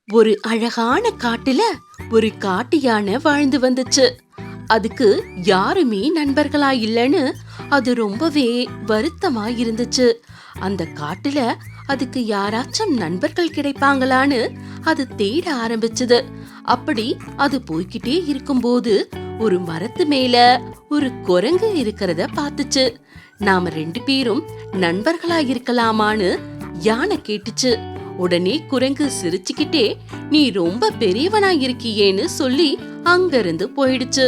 ஒரு அழகான காட்டுல ஒரு காட்டு யானை வாழ்ந்து வந்துச்சு. அதுக்கு யாருமே நண்பர்களா இல்லைன்னு அது ரொம்பவே வருத்தமா இருந்துச்சு. அந்த காட்டுல அதுக்கு யாராச்சும் நண்பர்கள் கிடைப்பாங்களான்னு அது தேட ஆரம்பிச்சது. அப்படி அது போய்கிட்டே இருக்கும்போது ஒரு மரத்து மேல ஒரு குரங்கு இருக்கிறத பாத்துச்சு. நாம 2 பேரும் நண்பர்களா இருக்கலாமான்னு யானை கேட்டுச்சு. உடனே குரங்கு சிரிச்சுக்கிட்டே நீ ரொம்ப பெரியவனா இருக்கியேன்னு சொல்லி அங்கிருந்து போயிடுச்சு.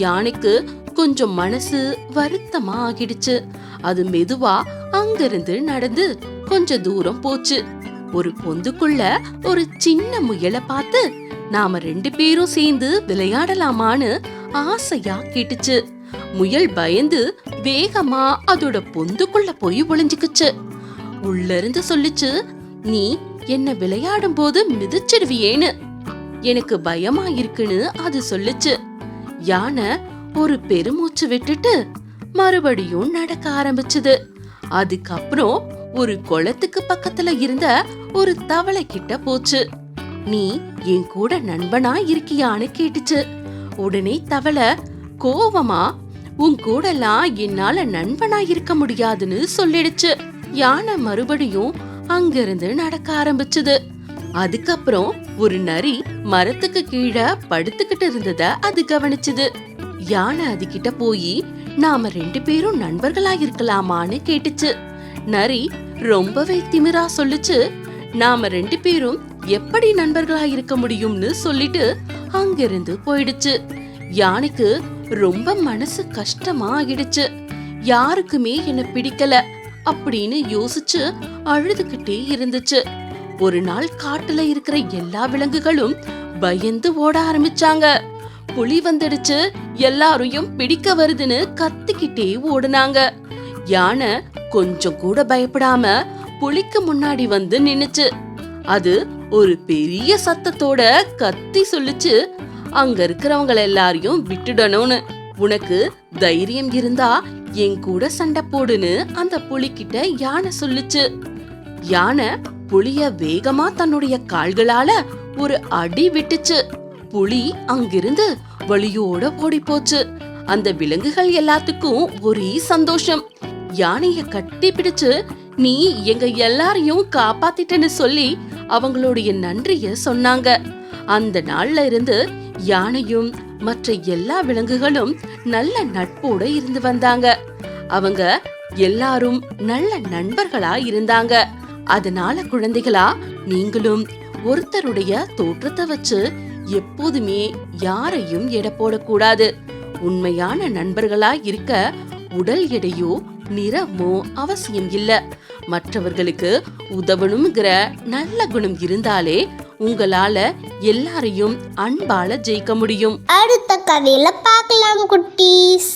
யானைக்கு கொஞ்சம் மனசு வருத்தமா ஆகிடுச்சு. அது மெதுவா அங்கிருந்து நடந்து கொஞ்ச தூரம் போச்சு. ஒரு பொந்துக்குள்ள ஒரு சின்ன முயலை பார்த்து நாம 2 பேரும் சேர்ந்து விளையாடலாமான்னு ஆசையா கேட்டுச்சு. முயல் பயந்து வேகமா அதோட பொந்துக்குள்ள போய் ஒளிஞ்சுக்குச்சு. உள்ள இருந்து சொல்லுச்சு, நீ என்ன விளையாடும் போது மிதிச்சிடுவியேன்னு. எனக்கு பயமா இருக்குன்னு அது சொல்லுச்சு. யானை ஒரு பெருமூச்சு விட்டுட்டு மறுபடியும் நடக்க ஆரம்பிச்சது. அதுக்கப்புறம் ஒரு குளத்துக்கு பக்கத்துல இருந்த ஒரு தவளை கிட்ட போச்சு. நீ என் கூட நண்பனா இருக்கியான்னு கேட்டுச்சு. உடனே தவளை கோவமா உன் கூடலாம் என்னால நண்பனா இருக்க முடியாதுன்னு சொல்லிடுச்சு. யானை மறுபடியும் அங்கிருந்து நடக்க ஆரம்பிச்சது. அதுக்கப்புறம் ஒரு நரி மரத்துக்கு கீழே படுத்துக்கிட்டு இருந்தத அது கவனிச்சுது. யானை அதுகிட்ட போய் நாம 2 பேரும் நண்பர்களா இருக்கலாமான்னு கேட்டுச்சு. நரி ரொம்பவே திமிரா சொல்லுச்சு, நாம 2 பேரும் எப்படி நண்பர்களா இருக்க முடியும்னு சொல்லிட்டு அங்கிருந்து போயிடுச்சு. யானைக்கு ரொம்ப மனசு கஷ்டமா ஆகிடுச்சு. யாருக்குமே என்ன பிடிக்கல அப்படின்னு யோசிச்சு அழுதுகிட்டே இருந்துச்சு. ஒரு நாள் காட்டுல இருக்கிற எல்லா விலங்குகளும் பயந்து ஓட ஆரம்பிச்சாங்க. புலி வந்துடுச்சு, எல்லாரையும் பிடிக்க வருதுன்னு கத்திக்கிட்டே ஓடுனாங்க. யானை கொஞ்சம் கூட பயப்படாம புலிக்கு முன்னாடி வந்து நின்னுச்சு. அது ஒரு பெரிய சத்தத்தோட கத்தி சொல்லுச்சு, அங்க இருக்கிறவங்க எல்லாரையும் விட்டுடணும்னு. உனக்கு தைரியம் இருந்தா என் கூட சண்டை போடுன்னு அந்த புலிகிட்ட யானை சொல்லுச்சு. யானை புலிய வேகமா தன்னுடைய கால்களால ஒரு அடி விட்டுச்சு. புலி அங்கிருந்து வலியோட ஓடி போச்சு. அந்த விலங்குகள் எல்லாத்துக்கும் ஒரே சந்தோஷம். யானைய கட்டி பிடிச்சு நீ எங்க எல்லாரையும் காப்பாத்திட்டன்னு சொல்லி அவங்களுடைய நன்றிய சொன்னாங்க. அந்த நாள்ல இருந்து யானையும் மற்ற எல்லா விலங்குகளும் நல்ல நட்போட இருந்து வந்தாங்க. அவங்க எல்லாரும் நல்ல நண்பர்களா இருந்தாங்க. அதனால குழந்தைகளா, நீங்களும் ஒருத்தருடைய தோற்றத்தை வச்சு எப்போதுமே யாரையும் எடை போடக்கூடாது. உண்மையான நண்பர்களா இருக்க உடல் எடையோ நிறமோ அவசியம் இல்ல. மற்றவர்களுக்கு உதவணுங்கிற நல்ல குணம் இருந்தாலே உங்களால எல்லாரையும் அன்பால ஜெயிக்க முடியும். அடுத்த கதையில பார்க்கலாம் குட்டீஸ்.